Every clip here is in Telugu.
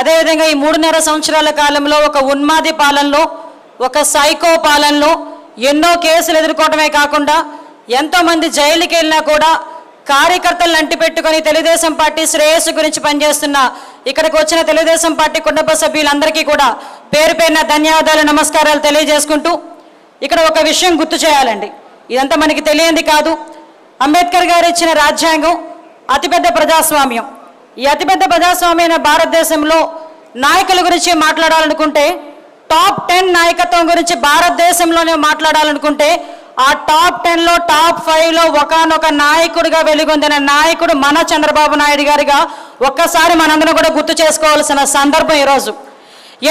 అదేవిధంగా ఈ 3.5 సంవత్సరాల కాలంలో ఒక ఉన్మాది పాలనలో, ఒక సైకో పాలనలో ఎన్నో కేసులు ఎదుర్కోవడమే కాకుండా ఎంతోమంది జైలుకి వెళ్ళినా కూడా కార్యకర్తలను అంటిపెట్టుకొని తెలుగుదేశం పార్టీ శ్రేయస్సు గురించి పనిచేస్తున్న ఇక్కడికి వచ్చిన తెలుగుదేశం పార్టీ కుటుంబ సభ్యులందరికీ కూడా పేరు పేరున ధన్యవాదాలు, నమస్కారాలు తెలియజేసుకుంటూ ఇక్కడ ఒక విషయం గుర్తు చేయాలండి. ఇదంతా మనకి తెలియంది కాదు. అంబేద్కర్ గారు ఇచ్చిన రాజ్యాంగం అతిపెద్ద ప్రజాస్వామ్యం. ఈ అతిపెద్ద ప్రజాస్వామ్యమైన భారతదేశంలో నాయకుల గురించి మాట్లాడాలనుకుంటే, టాప్ 10 నాయకత్వం గురించి భారతదేశంలోనే మాట్లాడాలనుకుంటే ఆ టాప్ 10లో టాప్ 5లో ఒకనొక నాయకుడిగా వెలుగొందిన నాయకుడు మన చంద్రబాబు నాయుడు గారిగా ఒక్కసారి మనందరం కూడా గుర్తు చేసుకోవాల్సిన సందర్భం ఈరోజు.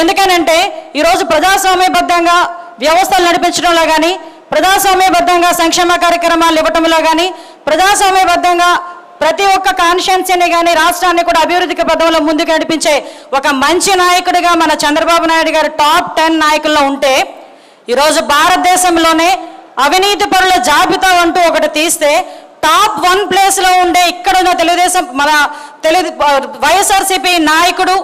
ఎందుకనంటే ఈరోజు ప్రజాస్వామ్యబద్ధంగా వ్యవస్థలు నడిపించడంలో కానీ, ప్రజాస్వామ్యబద్ధంగా సంక్షేమ కార్యక్రమాలు ఇవ్వటంలో కానీ, ప్రజాస్వామ్యబద్ధంగా ప్రతి ఒక్క కాన్స్టిట్యున్సీని కానీ రాష్ట్రాన్ని కూడా అభివృద్ధికి పదంలో ముందుకు నడిపించే ఒక మంచి నాయకుడిగా మన చంద్రబాబు నాయుడు గారు టాప్ 10 నాయకుల్లో ఉంటే, ఈరోజు భారతదేశంలోనే అవినీతి పరుల జాబితా అంటూ ఒకటి తీస్తే టాప్ 1 ప్లేస్లో ఉండే ఇక్కడున్న తెలుగుదేశం మన వైఎస్ఆర్సీపీ నాయకుడు,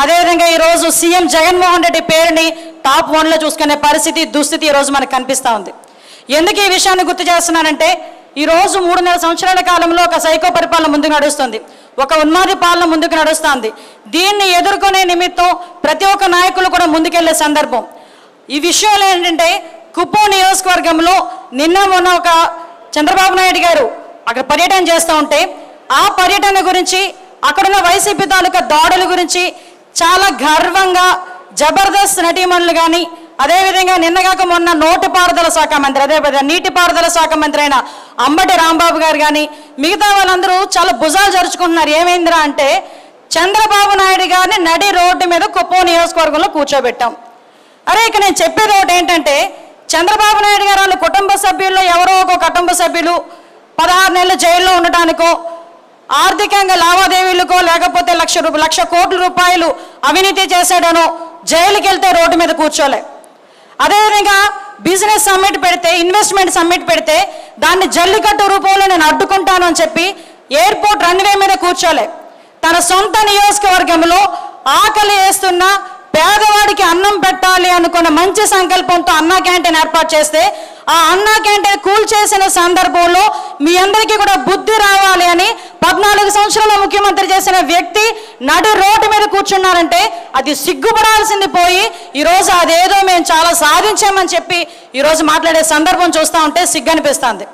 అదేవిధంగా ఈరోజు సీఎం జగన్మోహన్ రెడ్డి పేరుని టాప్ 1లో చూసుకునే పరిస్థితి, దుస్థితి ఈరోజు మనకు కనిపిస్తూ ఉంది. ఎందుకు ఈ విషయాన్ని గుర్తు చేస్తున్నానంటే, ఈరోజు 3.5 సంవత్సరాల కాలంలో ఒక సైకో పరిపాలన ముందుకు నడుస్తుంది, ఒక ఉన్మాది పాలన ముందుకు నడుస్తుంది. దీన్ని ఎదుర్కొనే నిమిత్తం ప్రతి ఒక్క నాయకులు కూడా ముందుకెళ్లే సందర్భం. ఈ విషయంలో ఏంటంటే, కుప్పం నియోజకవర్గంలో నిన్న మొన్న ఒక చంద్రబాబు నాయుడు గారు అక్కడ పర్యటన చేస్తూ ఉంటే ఆ పర్యటన గురించి, అక్కడున్న వైసీపీ తాలూకా దాడుల గురించి చాలా గర్వంగా జబర్దస్త్ నటీమణులు కానీ, అదేవిధంగా నిన్నగాక మొన్న నీటిపారుదల శాఖ మంత్రి, అదేవిధంగా నీటిపారుదల శాఖ మంత్రి అయిన అంబటి రాంబాబు గారు కానీ మిగతా వాళ్ళందరూ చాలా భుజాలు జరుచుకుంటున్నారు. ఏమైందిరా అంటే, చంద్రబాబు నాయుడు గారిని నడి రోడ్డు మీద కుప్పం నియోజకవర్గంలో కూర్చోబెట్టాం. అరే ఇక నేను చెప్పేది ఒకటి ఏంటంటే, చంద్రబాబు నాయుడు గారు వాళ్ళ కుటుంబ సభ్యుల్లో ఎవరో ఒక కుటుంబ సభ్యులు 16 నెలలు జైల్లో ఉండటానికో, ఆర్థికంగా లావాదేవీలకో, లేకపోతే లక్ష కోట్ల రూపాయలు అవినీతి చేశాడనో జైలుకి వెళ్తే రోడ్డు మీద కూర్చోలే. అదేవిధంగా బిజినెస్ సమ్మిట్ పెడితే, ఇన్వెస్ట్మెంట్ సమ్మిట్ పెడితే దాన్ని జల్లికట్టు రూపంలో నేను అడ్డుకుంటాను అని చెప్పి ఎయిర్పోర్ట్ రన్వే మీద కూర్చోలే. తన సొంత నియోజకవర్గంలో ఆకలి వేస్తున్న పేదవాడికి అన్నం పెట్టాలి అనుకున్న మంచి సంకల్పంతో అన్నా క్యాంటీన్ ఏర్పాటు చేస్తే ఆ అన్నా క్యాంటీన్ కూల్చేసిన సందర్భంలో మీ అందరికీ కూడా బుద్ధి రావాలి అని 14 సంవత్సరాల ముఖ్యమంత్రి చేసిన వ్యక్తి నడి రోడ్డు మీద కూర్చున్నారంటే అది సిగ్గుపడాల్సింది పోయి ఈరోజు అదేదో మేము చాలా సాధించామని చెప్పి ఈరోజు మాట్లాడే సందర్భం చూస్తూ ఉంటే సిగ్గు అనిపిస్తుంది.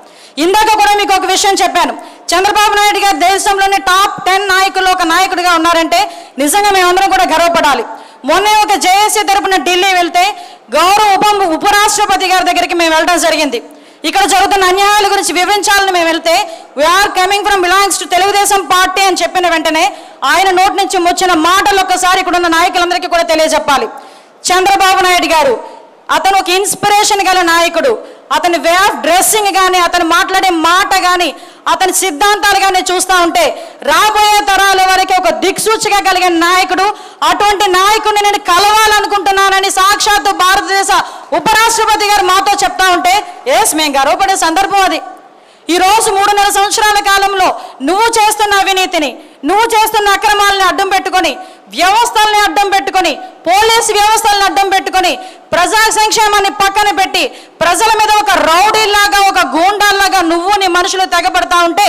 ఇందాక కూడా మీకు ఒక విషయం చెప్పాను, చంద్రబాబు నాయుడు గారు దేశంలోనే టాప్ 10 నాయకుల్లో ఒక నాయకుడిగా ఉన్నారంటే నిజంగా మేమందరం కూడా గర్వపడాలి. మొన్నే ఒక జేఏసీ తరపున ఢిల్లీ వెళ్తే గౌరవ ఉపరాష్ట్రపతి గారి దగ్గరికి మేము వెళ్ళడం జరిగింది. ఇక్కడ జరుగుతున్న అన్యాయాల గురించి వివరించాలని మేము వెళ్తే we are coming from belongs to Telugu Desam party అని చెప్పిన వెంటనే ఆయన నోటి నుంచి వచ్చిన మాటలు ఒక్కసారి ఇక్కడ ఉన్న నాయకులందరికీ కూడా తెలియజెప్పాలి. చంద్రబాబు నాయుడు గారు అతను ఒక ఇన్స్పిరేషన్ గల నాయకుడు. అతని వే ఆఫ్ డ్రెస్సింగ్ కానీ, అతను మాట్లాడే మాట కానీ, అతని సిద్ధాంతాలు కానీ చూస్తూ ఉంటే రాబోయే తరాల వరకు ఒక దిక్సూచిగా కలిగిన నాయకుడు. అటువంటి నాయకుడిని నేను కలవాలనుకుంటున్నానని సాక్షాత్తు భారతదేశ ఉపరాష్ట్రపతి గారు మాతో చెప్తా ఉంటే మేము గర్వపడే సందర్భం అది. ఈరోజు 3.5 సంవత్సరాల కాలంలో నువ్వు చేస్తున్న అవినీతిని, నువ్వు చేస్తున్న అక్రమాలని అడ్డం పెట్టుకొని, వ్యవస్థల్ని అడ్డం పెట్టుకొని, పోలీసు వ్యవస్థలను అడ్డం పెట్టుకొని, ప్రజా సంక్షేమాన్ని పక్కన పెట్టి ప్రజల మీద ఒక రౌడీలాగా, ఒక గూండాల్లాగా నువ్వు నీ మనుషులు తెగబడతా ఉంటే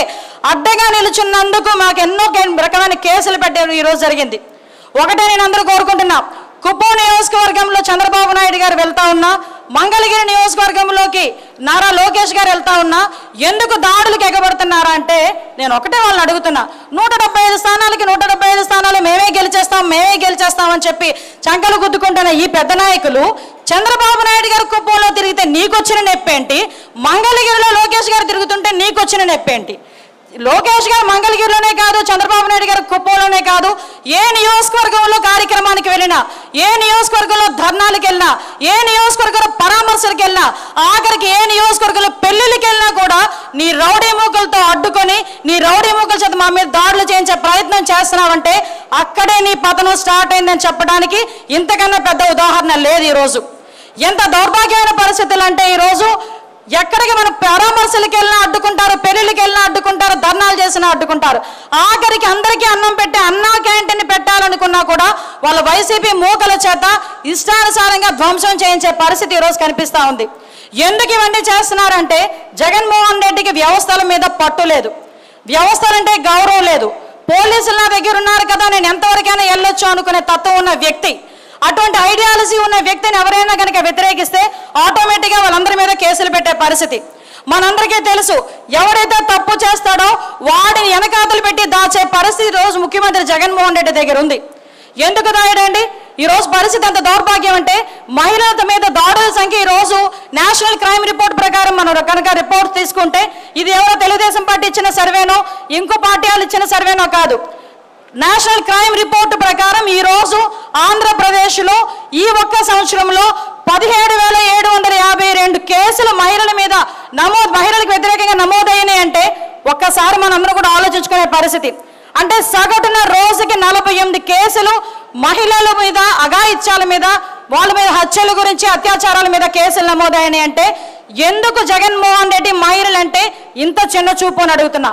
అడ్డగా నిలుచున్నందుకు మాకు ఎన్నో రకమైన కేసులు పెట్టారు ఈరోజు జరిగింది. ఒకటే నేను అందరూ కోరుకుంటున్నా, కుప్పం నియోజకవర్గంలో చంద్రబాబు నాయుడు గారు వెళ్తా ఉన్నా, మంగళగిరి నియోజకవర్గంలోకి నారా లోకేష్ గారు వెళ్తా ఉన్నా ఎందుకు దాడులకు ఎగబడుతున్నారా అంటే నేను ఒకటే వాళ్ళని అడుగుతున్నా. 175 స్థానాలకి 175 స్థానాలు మేమే గెలిచేస్తాం అని చెప్పి చంకలు గుద్దుకుంటున్న ఈ పెద్ద నాయకులు చంద్రబాబు నాయుడు గారు కుప్పంలో తిరిగితే నీకొచ్చిన నొప్పేంటి, మంగళగిరిలో లోకేష్ గారు తిరుగుతుంటే నీకొచ్చిన నొప్పేంటి? లోకేష్ గారు మంగళగిరిలోనే కాదు, చంద్రబాబు నాయుడు గారు కుప్పంలోనే కాదు, ఏ నియోజకవర్గంలో కార్యక్రమానికి వెళ్ళినా, ఏ నియోజకవర్గంలో ధర్నాలకు వెళ్ళినా, ఏ నియోజకవర్గంలో పరామర్శలకు వెళ్ళినా, ఆఖరికి ఏ నియోజకవర్గంలో పెళ్లిళ్ళకి వెళ్ళినా కూడా నీ రౌడీ మూకలతో అడ్డుకొని, నీ రౌడీ మూకల చేత మా మీద దాడులు చేయించే ప్రయత్నం చేస్తున్నావంటే అక్కడే నీ పతనం స్టార్ట్ అయిందని చెప్పడానికి ఇంతకన్నా పెద్ద ఉదాహరణ లేదు. ఈరోజు ఎంత దౌర్భాగ్యమైన పరిస్థితులు అంటే ఈరోజు ఎక్కడికి మనం పరామర్శలకు వెళ్ళినా అడ్డుకుంటారు, పెళ్లిళ్ళకి వెళ్ళినా అడ్డుకుంటారు, ధర్నాలు చేసినా అడ్డుకుంటారు. ఆఖరికి అందరికీ అన్నం పెట్టి అన్నా క్యాంటీన్ పెట్టాలనుకున్నా కూడా వాళ్ళ వైసీపీ మూకల చేత ఇష్టానుసారంగా ధ్వంసం చేయించే పరిస్థితి ఈరోజు కనిపిస్తూ ఉంది. ఎందుకు ఇవన్నీ చేస్తున్నారంటే జగన్మోహన్ రెడ్డికి వ్యవస్థల మీద పట్టు లేదు, వ్యవస్థలంటే గౌరవం లేదు. పోలీసులు నా దగ్గర ఉన్నారు కదా, నేను ఎంతవరకైనా వెళ్ళొచ్చు అనుకునే తత్వం ఉన్న వ్యక్తి. అటువంటి ఐడియాలజీ ఉన్న వ్యక్తిని ఎవరైనా కనుక వ్యతిరేకిస్తే ఆటోమేటిక్గా వాళ్ళందరి మీద కేసులు పెట్టే పరిస్థితి మనందరికీ తెలుసు. ఎవరైతే తప్పు చేస్తాడో వాడిని వెనకాతలు పెట్టి దాచే పరిస్థితి రోజు ముఖ్యమంత్రి జగన్మోహన్ రెడ్డి దగ్గర ఉంది. ఎందుకు దాయడండి? ఈరోజు పరిస్థితి ఎంత దౌర్భాగ్యం అంటే మహిళల మీద దాడుల సంఖ్య ఈరోజు నేషనల్ క్రైమ్ రిపోర్ట్ ప్రకారం మనం కనుక రిపోర్ట్ తీసుకుంటే ఇది ఎవరో తెలుగుదేశం పార్టీ ఇచ్చిన సర్వేనో ఇంకో పార్టీ వాళ్ళు ఇచ్చిన సర్వేనో కాదు. నేషనల్ క్రైమ్ రిపోర్ట్ ప్రకారం ఈరోజు ఆంధ్రప్రదేశ్లో ఈ ఒక్క సంవత్సరంలో 17,752 కేసులు మహిళల మీద మహిళలకు వ్యతిరేకంగా నమోదైనాయి. అంటే ఒక్కసారి మనందరూ కూడా ఆలోచించుకునే పరిస్థితి. అంటే సగటున రోజుకి 48 కేసులు మహిళల మీద, అఘాయిత్యాల మీద, వాళ్ళ మీద హత్యల గురించి, అత్యాచారాల మీద కేసులు నమోదైనాయి. అంటే ఎందుకు జగన్మోహన్ రెడ్డి మహిళలంటే ఇంత చిన్న చూపు అని అడుగుతున్నా.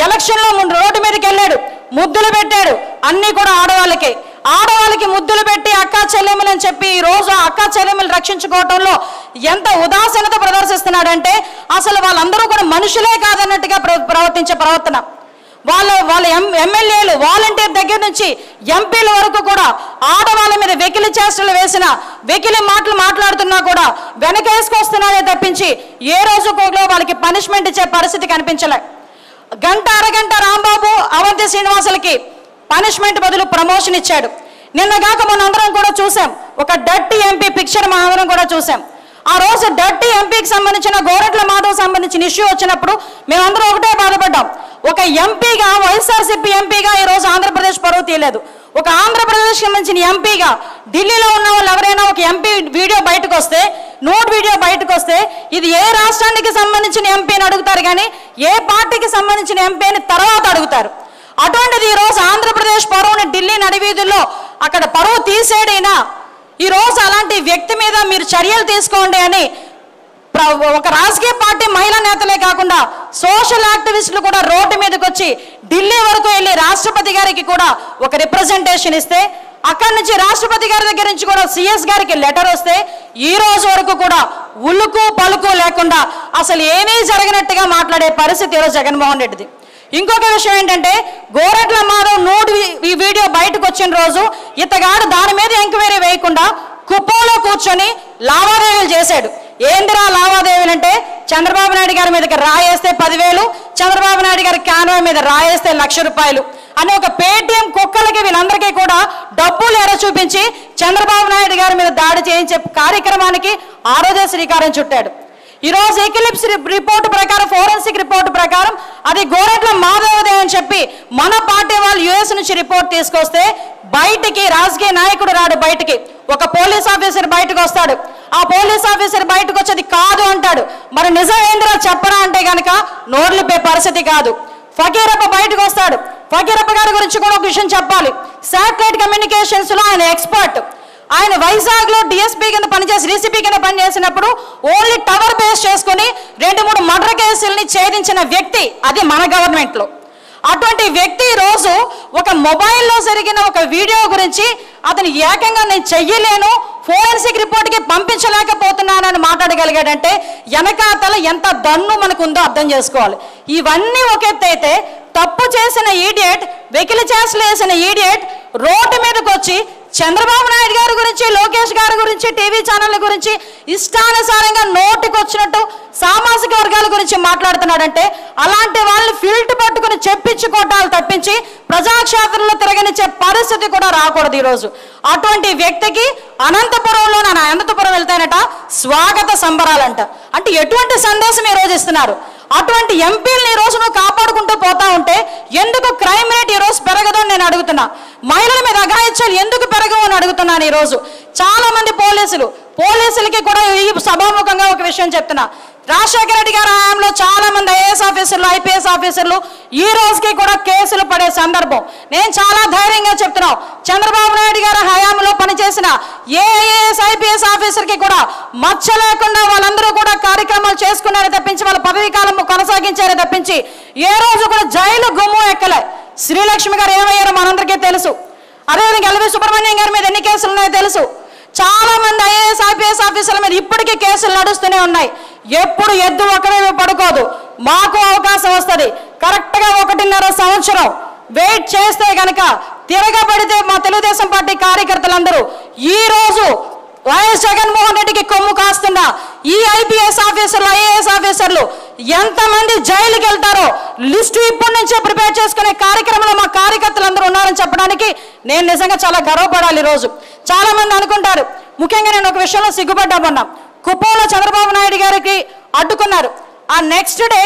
ఎలక్షన్లో రోడ్డు మీదకి వెళ్ళాడు, ముద్దులు పెట్టాడు, అన్నీ కూడా ఆడవాళ్ళకి ముద్దులు పెట్టి అక్కా చెల్లెమ్మలు అని చెప్పి ఈ రోజు అక్కా చెల్లెమ్మలు రక్షించుకోవడంలో ఎంత ఉదాసీనత ప్రదర్శిస్తున్నాడంటే అసలు వాళ్ళందరూ కూడా మనుషులే కాదన్నట్టుగా ప్రవర్తించే ప్రవర్తన. వాళ్ళ ఎమ్మెల్యేలు, వాలంటీర్ దగ్గర నుంచి ఎంపీల వరకు కూడా ఆడవాళ్ళ మీద వెకిలి చేష్టలు వేసిన, వెకిలి మాటలు మాట్లాడుతున్నా కూడా వెనకేసుకొస్తున్నాడే తప్పించి ఏ రోజు కూడా వాళ్ళకి పనిష్మెంట్ ఇచ్చే పరిస్థితి కనిపించలే. గంట అరగంట రాంబాబు, అవంతి శ్రీనివాసులకి పనిష్మెంట్ బదులు ప్రమోషన్ ఇచ్చాడు. నిన్నగాక మనందరం కూడా చూసాం, ఒక డర్టీ ఎంపీ పిక్చర్ మనందరం కూడా చూసాం. ఆ రోజు డర్టీ ఎంపీకి సంబంధించిన గోరెట్ల మాధవ్ సంబంధించిన ఇష్యూ వచ్చినప్పుడు మేమందరం ఒకటే బాధపడ్డాం. ఒక ఎంపీగా, వైఎస్ఆర్సీపీ ఎంపీగా ఈరోజు ఆంధ్రప్రదేశ్ పరువు తీయలేదు. ఒక ఆంధ్రప్రదేశ్ సంబంధించిన ఎంపీగా ఢిల్లీలో ఉన్న వాళ్ళు ఎవరైనా ఒక ఎంపీ వీడియో బయటకు వస్తే, నోట్ వీడియో బయటకు వస్తే ఇది ఏ రాష్ట్రానికి సంబంధించిన ఎంపీ అని అడుగుతారు కానీ ఏ పార్టీకి సంబంధించిన ఎంపీ అని తర్వాత అడుగుతారు. అటువంటిది ఈరోజు ఆంధ్రప్రదేశ్ పరువుని ఢిల్లీ నడివీధుల్లో అక్కడ పరువు తీసేడైనా ఈరోజు అలాంటి వ్యక్తి మీద మీరు చర్యలు తీసుకోండి అని ఒక రాజకీయ పార్టీ మహిళా నేతలే కాకుండా సోషల్ యాక్టివిస్టులు కూడా రోడ్డు మీదకి వచ్చి ఢిల్లీ వరకు వెళ్ళి రాష్ట్రపతి గారికి కూడా ఒక రిప్రజెంటేషన్ ఇస్తే, అక్కడి నుంచి రాష్ట్రపతి గారి దగ్గర నుంచి కూడా సిఎస్ గారికి లెటర్ వస్తే ఈ రోజు వరకు కూడా ఉలుకు పలుకు లేకుండా అసలు ఏమీ జరగనట్టుగా మాట్లాడే పరిస్థితి ఈరోజు జగన్మోహన్ రెడ్డిది. ఇంకొక విషయం ఏంటంటే గోరెట్ల మాధవ్ నోటు ఈ వీడియో బయటకు వచ్చిన రోజు ఇతగాడు దాని మీద ఎంక్వైరీ వేయకుండా కుప్పంలో కూర్చొని లావాదేవీలు చేశాడు. ఏందిరా లావాదేవీలు అంటే చంద్రబాబు నాయుడు గారి మీదకి రాయేస్తే 10,000, చంద్రబాబు నాయుడు గారి కాన్వాయ్ మీద రాయేస్తే ₹1,00,000 అని ఒక పేటీఎం కుక్కలకి వీళ్ళందరికీ కూడా డబ్బులు ఎర చూపించి చంద్రబాబు నాయుడు గారి మీద దాడి చేయించే కార్యక్రమానికి ఆ రోజే శ్రీకారం చుట్టాడు. ఈరోజు ఎక్లిప్స్ రిపోర్టు ప్రకారం, ఫోరెన్సిక్ రిపోర్టు ప్రకారం అది గోరెట్ల మాధవదే అని చెప్పి మన పార్టీ వాళ్ళు యుఎస్ నుంచి రిపోర్ట్ తీసుకొస్తే బయటికి రాజకీయ నాయకుడు రాడు, బయటికి ఒక పోలీస్ ఆఫీసర్ బయటకు వస్తాడు. ఆ పోలీస్ ఆఫీసర్ బయటకు వచ్చేది కాదు అంటాడు. మరి నిజం ఏందిరా చెప్పరా అంటే కనుక నోర్లిపే పరిస్థితి కాదు. ఫకీరప్ప బయటకు వస్తాడు. ఫకీరప్ప గారి గురించి కూడా ఒక విషయం చెప్పాలి. శాటిలైట్ కమ్యూనికేషన్స్ లో ఆయన ఎక్స్పర్ట్. ఆయన వైజాగ్ లో డిఎస్పీ కింద పనిచేసి, డీసీపీ కింద పనిచేసినప్పుడు ఓన్లీ టవర్ బేస్ చేసుకుని 2-3 మర్డర్ కేసుల్ని ఛేదించిన వ్యక్తి అది మన గవర్నమెంట్ లో. అటువంటి వ్యక్తి ఈరోజు ఒక మొబైల్లో జరిగిన ఒక వీడియో గురించి అతను ఏకంగా నేను చెయ్యలేను, ఫోరెన్సిక్ రిపోర్ట్కి పంపించలేకపోతున్నానని మాట్లాడగలిగాడంటే వెనకాతల ఎంత దన్ను మనకు ఉందో అర్థం చేసుకోవాలి. ఇవన్నీ ఒక ఎత్తు అయితే తప్పు చేసిన ఈడియట్, వెకిలి చేసలు వేసిన ఈడియట్ రోడ్డు మీదకి వచ్చి చంద్రబాబు నాయుడు గారి గురించి, లోకేష్ గారి గురించి, టీవీ ఛానళ్ళ గురించి ఇష్టానుసారంగా నోటికి వచ్చినట్టు సామాజిక వర్గాల గురించి మాట్లాడుతున్నాడంటే అలాంటి వాళ్ళని ఫిల్ట్ పట్టుకుని చెప్పించుకోవటాలు తప్పించి ప్రజాక్షేత్రంలో తిరగనిచ్చే పరిస్థితి కూడా రాకూడదు ఈరోజు. అటువంటి వ్యక్తికి అనంతపురంలో అనంతపురం వెళ్తానట స్వాగత సంబరాలంట. అంటే ఎటువంటి సందేశం ఈరోజు ఇస్తున్నారు? అటువంటి ఎంపీలని ఈ రోజు నువ్వు కాపాడుకుంటూ పోతా ఉంటే ఎందుకు క్రైమ్ రేట్ ఈ రోజు పెరగదు అని నేను అడుగుతున్నా. మహిళల మీద అఘాయిత్యాలు ఎందుకు పెరగవు అని అడుగుతున్నాను. ఈరోజు చాలా మంది పోలీసులకి కూడా ఈ సభాముఖంగా ఒక విషయం చెప్తున్నా. రాజశేఖర రెడ్డి గారి హయాంలో చాలా మంది ఐఏఎస్ ఆఫీసర్లు, ఐపీఎస్ ఆఫీసర్లు ఈ రోజుకి కూడా కేసులు పడే సందర్భం. నేను చాలా ధైర్యంగా చెప్తున్నాను, చంద్రబాబు నాయుడు గారి హయాంలో పనిచేసిన ఏ ఐఏఎస్ ఐపీఎస్ ఆఫీసర్కి కూడా మచ్చ లేకుండా వాళ్ళందరూ కూడా కార్యక్రమాలు చేసుకున్నారే తప్పించి వాళ్ళ పదవీ కాలం కొనసాగించారే తప్పించి ఏ రోజు కూడా జైలు గుమ్ము ఎక్కలే. శ్రీలక్ష్మి గారు ఏమయ్యారో మనందరికీ తెలుసు. అదేవిధంగా ఎల్వి సుబ్రహ్మణ్యం గారి మీద ఎన్ని కేసులు ఉన్నాయో తెలుసు. చాలా మంది ఐఏఎస్ ఐపీఎస్ ఆఫీసర్ల మీద ఇప్పటికీ కేసులు నడుస్తూనే ఉన్నాయి. ఎప్పుడు ఎద్దు ఒకవే పడుకోదు. మాకు అవకాశం వస్తుంది. కరెక్ట్గా 1.5 సంవత్సరం వెయిట్ చేస్తే కనుక తిరగబడితే మా తెలుగుదేశం పార్టీ కార్యకర్తలందరూ ఈ రోజు వైఎస్ జగన్మోహన్ రెడ్డికి కొమ్ము కాస్తున్న ఈ ఐపీఎస్ ఆఫీసర్లు ఐఏఎస్ ఆఫీసర్లు ఎంతమంది జైలుకి వెళ్తారో లిస్టు ఇప్పటి నుంచే ప్రిపేర్ చేసుకునే కార్యక్రమంలో మా కార్యకర్తలందరూ ఉన్నారని చెప్పడానికి నేను నిజంగా చాలా గర్వపడాలి. ఈరోజు చాలా మంది అనుకుంటారు, ముఖ్యంగా నేను ఒక విషయంలో సిగ్గుపడ్డామన్నా, కుప్పంలో చంద్రబాబు నాయుడు గారికి అడ్డుకున్నారు. ఆ నెక్స్ట్ డే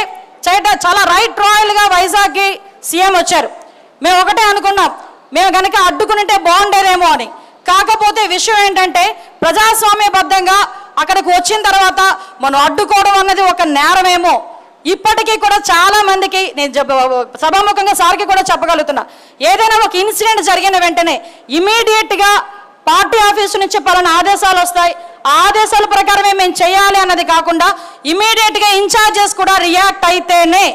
చాలా రైట్ రాయల్గా వైజాగ్కి సీఎం వచ్చారు. మేము ఒకటే అనుకున్నాం, మేము కనుక అడ్డుకుంటే బాగుండేదేమో అని. కాకపోతే విషయం ఏంటంటే ప్రజాస్వామ్యబద్ధంగా అక్కడికి వచ్చిన తర్వాత మనం అడ్డుకోవడం అన్నది ఒక నేరమేమో ఇప్పటికీ కూడా చాలా మందికి నేను సభాముఖంగా సార్కి కూడా చెప్పగలుగుతున్నా. ఏదైనా ఒక ఇన్సిడెంట్ జరిగిన వెంటనే ఇమీడియట్గా పార్టీ ఆఫీసు నుంచి పలానా ఆదేశాలు వస్తాయి, ఆ ఆదేశాల ప్రకారమే మేము చేయాలి అన్నది కాకుండా ఇమీడియట్గా ఇన్ఛార్జెస్ కూడా రియాక్ట్ అయితేనే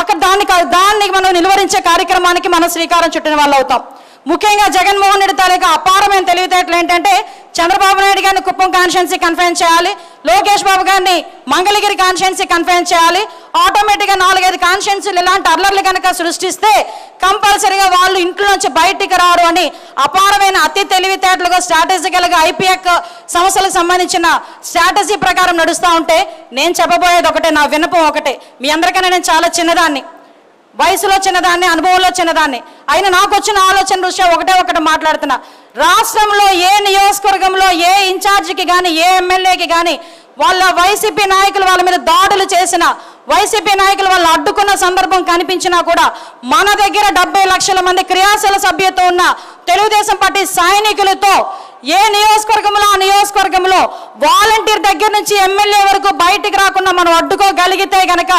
అక్కడ దాన్ని మనం నిలువరించే కార్యక్రమానికి మనం శ్రీకారం చుట్టిన వాళ్ళు అవుతాం. ముఖ్యంగా జగన్మోహన్ రెడ్డి తాలూకా అపారమైన తెలివితేటలు ఏంటంటే చంద్రబాబు నాయుడు గారిని కుప్పం కాన్స్టిట్యున్సీ కన్ఫైన్ చేయాలి, లోకేష్ బాబు గారిని మంగళగిరి కాన్స్టిట్యున్సీ కన్ఫైన్ చేయాలి. ఆటోమేటిక్గా 4-5 కాన్స్టిట్యున్సీలు ఇలాంటి అల్లర్లు కనుక సృష్టిస్తే కంపల్సరీగా వాళ్ళు ఇంట్లో నుంచి బయటికి రారు అని అపారమైన అతి తెలివితేటలుగా స్ట్రాటజికల్గా ఐపీఎక్ సమస్యలకు సంబంధించిన స్ట్రాటజీ ప్రకారం నడుస్తూ ఉంటే నేను చెప్పబోయేది ఒకటే, నా విన్నపం ఒకటే. మీ అందరికన్నా నేను చాలా చిన్నదాన్ని, వయసులో చిన్నదాన్ని, అనుభవంలో చిన్నదాన్ని, అయినా నాకు వచ్చిన ఆలోచన దృష్ట్యా ఒకటే మాట్లాడుతున్నా. రాష్ట్రంలో ఏ నియోజకవర్గంలో ఏ ఇన్ఛార్జికి కానీ ఏ ఎమ్మెల్యేకి కానీ వాళ్ళ వైసీపీ నాయకులు వాళ్ళ మీద దాడులు చేసిన, వైసీపీ నాయకులు వాళ్ళు అడ్డుకున్న సందర్భం కనిపించినా కూడా మన దగ్గర 70 లక్షల మంది క్రియాశీల సభ్యత ఉన్న తెలుగుదేశం పార్టీ సైనికులతో ఏ నియోజకవర్గంలో ఆ నియోజకవర్గంలో వాలంటీర్ దగ్గర నుంచి ఎమ్మెల్యే వరకు బయటికి రాకుండా మనం అడ్డుకోగలిగితే గనక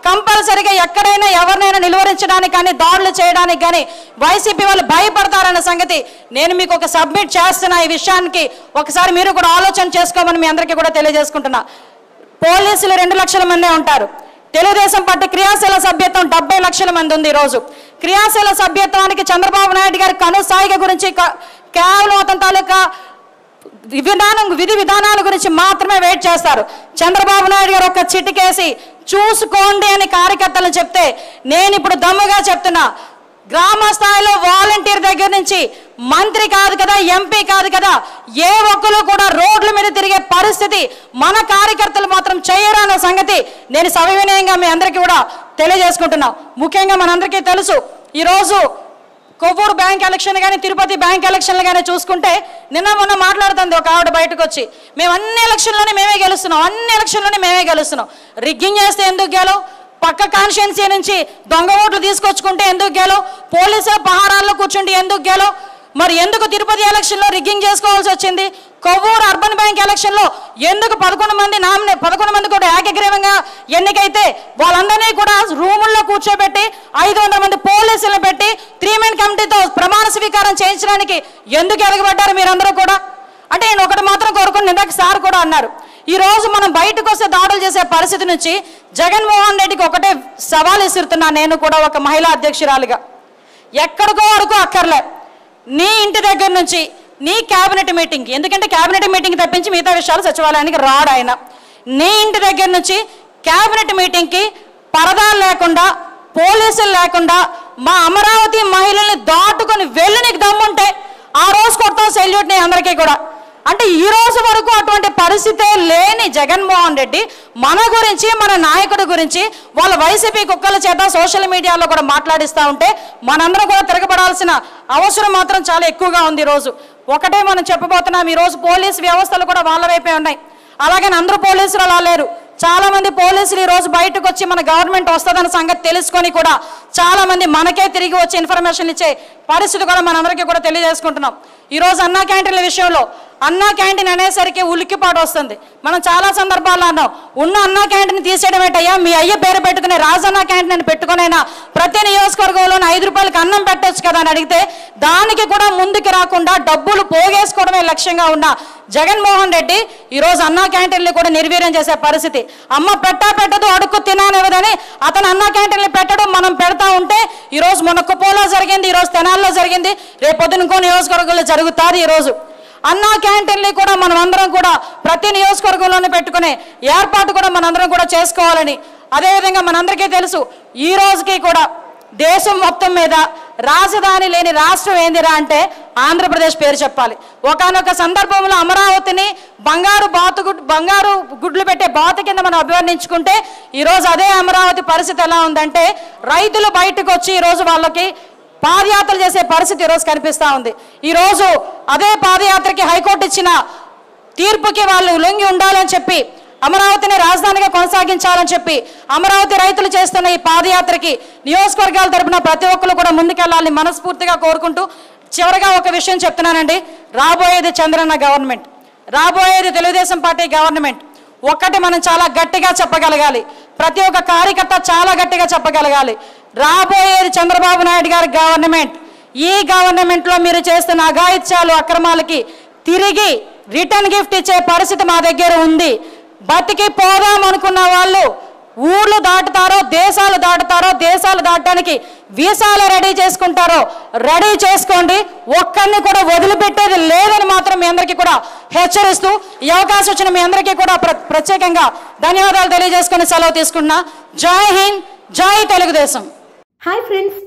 కంపల్సరీగా ఎక్కడైనా ఎవరినైనా నిలువరించడానికి కానీ దాడులు చేయడానికి కానీ వైసీపీ వాళ్ళు భయపడతారన్న సంగతి నేను మీకు ఒక సబ్మిట్ చేస్తున్నా. ఈ విషయానికి ఒకసారి మీరు కూడా ఆలోచన చేసుకోమని మీ అందరికీ కూడా తెలియజేసుకుంటున్నా. పోలీసులు 2 లక్షల మందే ఉంటారు. తెలుగుదేశం పార్టీ క్రియాశీల సభ్యత్వం 70 లక్షల మంది ఉంది. ఈరోజు క్రియాశీల సభ్యత్వానికి చంద్రబాబు నాయుడు గారి కనుసాయిగ గురించి కేవలం అతని తాలూకా విధి విధానాల గురించి మాత్రమే వెయిట్ చేస్తారు. చంద్రబాబు నాయుడు గారు ఒక చిటికేసి చూసుకోండి అని కార్యకర్తలను చెప్తే నేను ఇప్పుడు దమ్ముగా చెప్తున్నా, గ్రామ స్థాయిలో వాలంటీర్ దగ్గర నుంచి మంత్రి కాదు కదా, ఎంపీ కాదు కదా, ఏ ఒక్కరు కూడా రోడ్ల మీద తిరిగే పరిస్థితి మన కార్యకర్తలు మాత్రం చేయరు అన్న సంగతి నేను సవినయంగా మీ అందరికీ కూడా తెలియజేసుకుంటున్నాం. ముఖ్యంగా మనందరికీ తెలుసు, ఈరోజు కొవ్వూరు బ్యాంక్ ఎలక్షన్ కానీ తిరుపతి బ్యాంక్ ఎలక్షన్లు కానీ చూసుకుంటే నిన్న మొన్న మాట్లాడుతుంది ఒక ఆవిడ బయటకు వచ్చి, మేము అన్ని ఎలక్షన్లోనే మేమే గెలుస్తున్నాం, రిగ్గింగ్ చేస్తే ఎందుకు గెలవు, పక్క కాన్స్టిట్యున్సీ నుంచి దొంగ ఓట్లు తీసుకొచ్చుకుంటే ఎందుకు గెలవు, పోలీసుల పహారాల్లో కూర్చుంటే ఎందుకు గెలవు, మరి ఎందుకు తిరుపతి ఎలక్షన్లో రిగ్గింగ్ చేసుకోవాల్సి వచ్చింది, కొవ్వూరు అర్బన్ బ్యాంక్ ఎలక్షన్లో ఎందుకు 11 మంది కూడా ఏకగ్రీవంగా ఎన్నికైతే వాళ్ళందరినీ కూడా రూముల్లో కూర్చోబెట్టి 500 మంది పోలీసులను పెట్టి 3-man కమిటీతో ప్రమాణ స్వీకారం చేయించడానికి ఎందుకు ఎదగబడ్డారు మీరందరూ కూడా? అంటే నేను ఒకటి మాత్రం కోరుకుని ఇందాక సార్ కూడా అన్నారు, ఈరోజు మనం బయటకు వస్తే దాడులు చేసే పరిస్థితి నుంచి జగన్మోహన్ రెడ్డికి ఒకటే సవాల్ ఇస్తున్నా. నేను కూడా ఒక మహిళా అధ్యక్షురాలుగా ఎక్కడికో వరకు అక్కర్లే, నీ ఇంటి దగ్గర నుంచి నీ క్యాబినెట్ మీటింగ్, ఎందుకంటే క్యాబినెట్ మీటింగ్ తప్పించి మిగతా విషయాలు సచివాలయానికి రాడు ఆయన, నీ ఇంటి దగ్గర నుంచి క్యాబినెట్ మీటింగ్కి పరదాలు లేకుండా పోలీసులు లేకుండా మా అమరావతి మహిళల్ని దాటుకొని వెళ్ళి నీకు దమ్ముంటే ఆ రోజు కొడతాం సెల్యూట్ ని అందరికీ కూడా. అంటే ఈ రోజు వరకు అటువంటి పరిస్థితే లేని జగన్మోహన్ రెడ్డి మన గురించి మన నాయకుడి గురించి వాళ్ళ వైసీపీ కుక్కల చేత సోషల్ మీడియాలో కూడా మాట్లాడిస్తూ ఉంటే మనందరం కూడా తిరగబడాల్సిన అవసరం మాత్రం చాలా ఎక్కువగా ఉంది. ఈరోజు ఒకటే మనం చెప్పబోతున్నాం, ఈరోజు పోలీస్ వ్యవస్థలు కూడా వాళ్ళ వైపే ఉన్నాయి. అలాగని అందరూ పోలీసులు అలా లేరు. చాలా మంది పోలీసులు ఈరోజు బయటకు వచ్చి మన గవర్నమెంట్ వస్తుందన్న సంగతి తెలుసుకొని కూడా చాలా మంది మనకే తిరిగి వచ్చి ఇన్ఫర్మేషన్ ఇచ్చే పరిస్థితి కూడా మనందరికీ కూడా తెలియజేసుకుంటున్నాం. ఈరోజు అన్నా క్యాంటీన్ల విషయంలో అన్నా క్యాంటీన్ అనేసరికి ఉలిక్కిపాటు వస్తుంది. మనం చాలా సందర్భాల్లో అన్నాం, ఉన్న అన్నా క్యాంటీన్ తీసేయడం ఏంటయ్యా, మీ అయ్య పేరు పెట్టుకునే రాజన్నా క్యాంటీన్ అని పెట్టుకునైనా ప్రతి నియోజకవర్గంలోనే 5 రూపాయలకి అన్నం పెట్టచ్చు కదా అని అడిగితే దానికి కూడా ముందుకు రాకుండా డబ్బులు పోగేసుకోవడమే లక్ష్యంగా ఉన్న జగన్మోహన్ రెడ్డి ఈరోజు అన్నా క్యాంటీన్లు కూడా నిర్వీర్యం చేసే పరిస్థితి. అమ్మ పెట్టదు అడుక్కు తిననివ్వదని అతను అన్నా క్యాంటీన్లు పెట్టడం, మనం పెడతా ఉంటే ఈరోజు మొన్న కుప్పంలో జరిగింది, ఈరోజు తెనాల్లో జరిగింది, రేపు పొద్దున ఇంకో నియోజకవర్గంలో జరుగుతుంది. ఈరోజు అన్నా క్యాంటీన్లు కూడా మనం అందరం కూడా ప్రతి నియోజకవర్గంలోనే పెట్టుకునే ఏర్పాటు కూడా మనందరం కూడా చేసుకోవాలని. అదేవిధంగా మనందరికీ తెలుసు, ఈ రోజుకి కూడా దేశం మొత్తం మీద రాజధాని లేని రాష్ట్రం ఏందిరా అంటే ఆంధ్రప్రదేశ్ పేరు చెప్పాలి. ఒకానొక సందర్భంలో అమరావతిని బంగారు గుడ్లు పెట్టే బాత కింద మనం అభివర్ణించుకుంటే ఈరోజు అదే అమరావతి పరిస్థితి ఎలా ఉందంటే రైతులు బయటకు వచ్చి ఈరోజు వాళ్ళకి పాదయాత్రలు చేసే పరిస్థితి ఈరోజు కనిపిస్తూ ఉంది. ఈరోజు అదే పాదయాత్రకి హైకోర్టు ఇచ్చిన తీర్పుకి వాళ్ళు లొంగి ఉండాలని చెప్పి, అమరావతిని రాజధానిగా కొనసాగించాలని చెప్పి అమరావతి రైతులు చేస్తున్న ఈ పాదయాత్రకి నియోజకవర్గాల తరపున ప్రతి ఒక్కరు కూడా ముందుకెళ్లాలని మనస్ఫూర్తిగా కోరుకుంటూ చివరిగా ఒక విషయం చెప్తున్నానండి. రాబోయేది చంద్రన్న గవర్నమెంట్, రాబోయేది తెలుగుదేశం పార్టీ గవర్నమెంట్. ఒక్కటి మనం చాలా గట్టిగా చెప్పగలగాలి, ప్రతి ఒక్క కార్యకర్త చాలా గట్టిగా చెప్పగలగాలి, రాబోయేది చంద్రబాబు నాయుడు గారి గవర్నమెంట్. ఈ గవర్నమెంట్లో మీరు చేస్తున్న అఘాయిత్యాలు అక్రమాలకి తిరిగి రిటర్న్ గిఫ్ట్ ఇచ్చే పరిస్థితి మా దగ్గర ఉంది. బతికి పోదాం అనుకున్న వాళ్ళు ఊళ్ళు దాటుతారో, దేశాలు దాటుతారో, దేశాలు దాటడానికి వీసాలు రెడీ చేసుకుంటారో రెడీ చేసుకోండి. ఒక్కరిని కూడా వదిలిపెట్టేది లేదని మాత్రం మీ అందరికీ కూడా హెచ్చరిస్తూ ఈ అవకాశం వచ్చిన మీ అందరికీ కూడా ప్రత్యేకంగా ధన్యవాదాలు తెలియజేసుకుని సెలవు తీసుకున్నా. జై హింద్, జై తెలుగుదేశం. హాయ్ ఫ్రెండ్స్,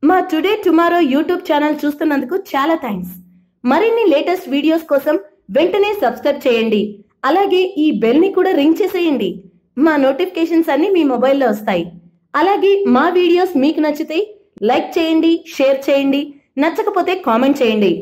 మా టుడే టుమారో యూట్యూబ్ ఛానల్ చూస్తున్నందుకు చాలా థ్యాంక్స్. మరిన్ని లేటెస్ట్ వీడియోస్ కోసం వెంటనే సబ్స్క్రైబ్ చేయండి. అలాగే ఈ బెల్ ని కూడా రింగ్ చేసేయండి. మా నోటిఫికేషన్స్ అన్ని మీ మొబైల్లో వస్తాయి. అలాగే మా వీడియోస్ మీకు నచ్చితే లైక్ చేయండి, షేర్ చేయండి, నచ్చకపోతే కామెంట్ చేయండి.